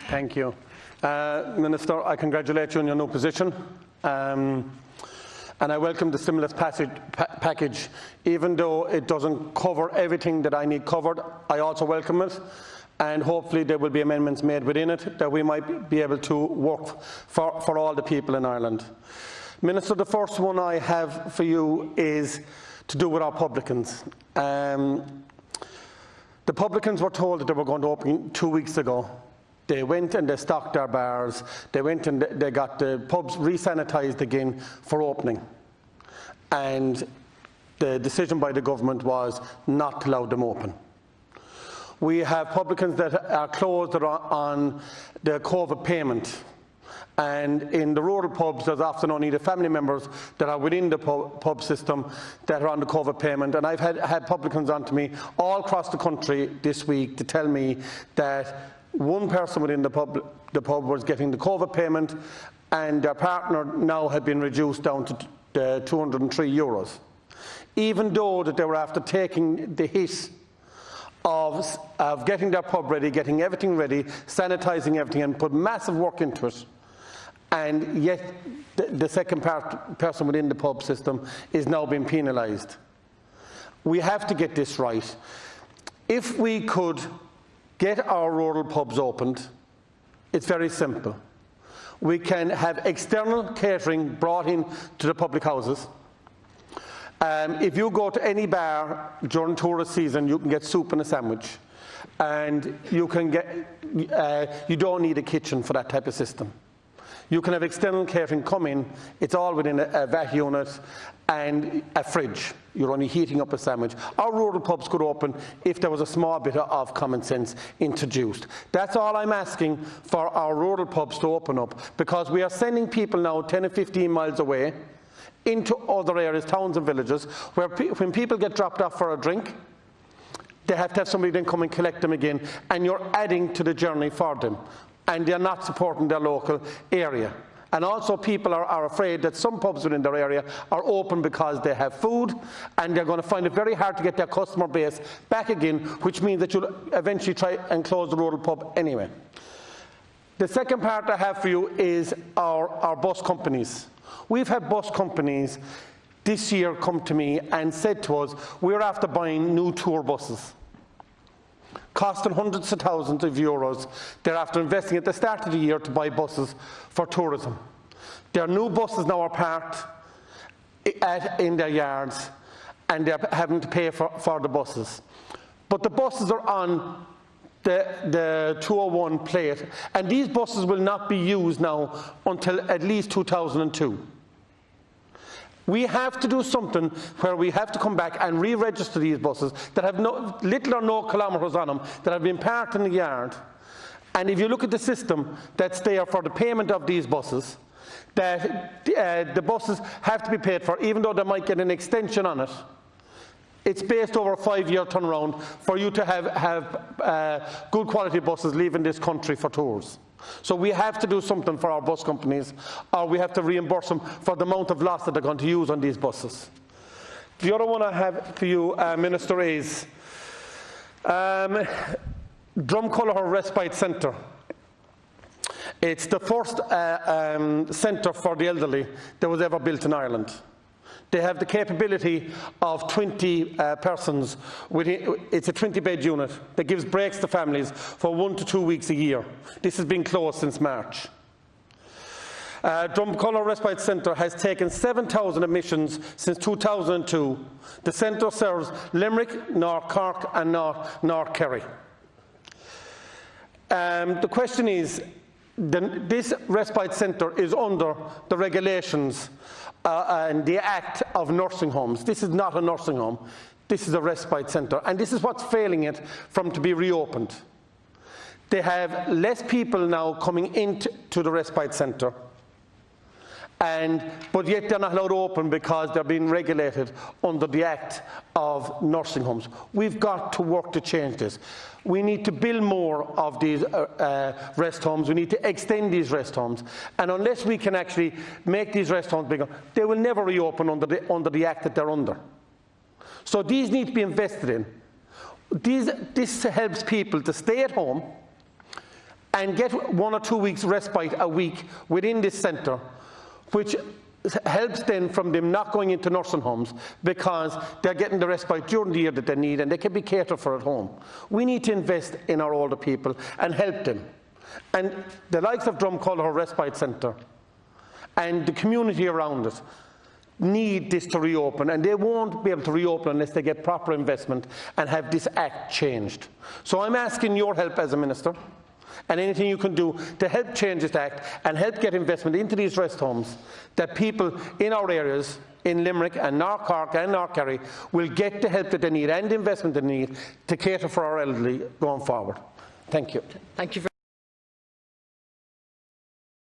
Thank you. Minister, I congratulate you on your new position. And I welcome the stimulus package. Even though it doesn't cover everything that I need covered, I also welcome it. And hopefully there will be amendments made within it that we might be able to work for all the people in Ireland. Minister, the first one I have for you is to do with our publicans. The publicans were told that they were going to open 2 weeks ago. They went and they stocked their bars. They went and they got the pubs re-sanitised again for opening. And the decision by the government was not to allow them open. We have publicans that are closed that are on the COVID payment. And in the rural pubs, there's often only the family members that are within the pub system that are on the COVID payment. And I've had publicans on to me all across the country this week to tell me that one person within the pub was getting the COVID payment, and their partner now had been reduced down to €203. Even though that they were after taking the hit of getting their pub ready, getting everything ready, sanitising everything, and put massive work into it. And yet the second person within the pub system is now being penalised. We have to get this right. If we could get our rural pubs opened, it's very simple. We can have external catering brought in to the public houses. If you go to any bar during tourist season, you can get soup and a sandwich. And you can get, you don't need a kitchen for that type of system. You can have external catering come in, it's all within a VAT unit and a fridge. You're only heating up a sandwich. Our rural pubs could open if there was a small bit of common sense introduced. That's all I'm asking for our rural pubs to open up, because we are sending people now 10 or 15 miles away into other areas, towns and villages, where when people get dropped off for a drink, they have to have somebody then come and collect them again, and you're adding to the journey for them. And they're not supporting their local area. And also people are afraid that some pubs within their area are open because they have food, and they're going to find it very hard to get their customer base back again, which means that you'll eventually try and close the rural pub anyway. The second part I have for you is our bus companies. We've had bus companies this year come to me and said to us, we're after buying new tour buses, costing hundreds of thousands of euros. They're after investing at the start of the year to buy buses for tourism. Their new buses now are parked in their yards, and they're having to pay for the buses. But the buses are on the 201 plate, and these buses will not be used now until at least 2002. We have to do something where we have to come back and re-register these buses that have little or no kilometres on them, that have been parked in the yard. And if you look at the system that's there for the payment of these buses, that the buses have to be paid for, even though they might get an extension on it. It's based over a 5-year turnaround for you to have good quality buses leaving this country for tours. So we have to do something for our bus companies, or we have to reimburse them for the amount of loss that they're going to use on these buses. The other one I have for you, Minister, is Drumculloher Respite Centre. It's the first centre for the elderly that was ever built in Ireland. They have the capability of 20 persons. It's a 20-bed unit that gives breaks to families for 1 to 2 weeks a year. This has been closed since March. Drumculloher Respite Centre has taken 7,000 admissions since 2002. The centre serves Limerick, North Cork and North Kerry. The question is, this respite centre is under the regulations and the Act of nursing homes. This is not a nursing home. This is a respite centre, and this is what's failing it from to be reopened. They have less people now coming into the respite centre, but yet they're not allowed to open because they're being regulated under the Act of nursing homes. We've got to work to change this. We need to build more of these rest homes. We need to extend these rest homes. And unless we can actually make these rest homes bigger, they will never reopen under the Act that they're under. So these need to be invested in. This helps people to stay at home and get 1 or 2 weeks respite a week within this centre, which helps then from them not going into nursing homes, because they're getting the respite during the year that they need and they can be catered for at home. We need to invest in our older people and help them. And the likes of Drumculloch Respite Centre and the community around it need this to reopen, and they won't be able to reopen unless they get proper investment and have this Act changed. So I'm asking your help as a minister, and anything you can do to help change this Act and help get investment into these rest homes, that people in our areas, in Limerick and North Cork and North Kerry, will get the help that they need and the investment they need to cater for our elderly going forward. Thank you. Thank you.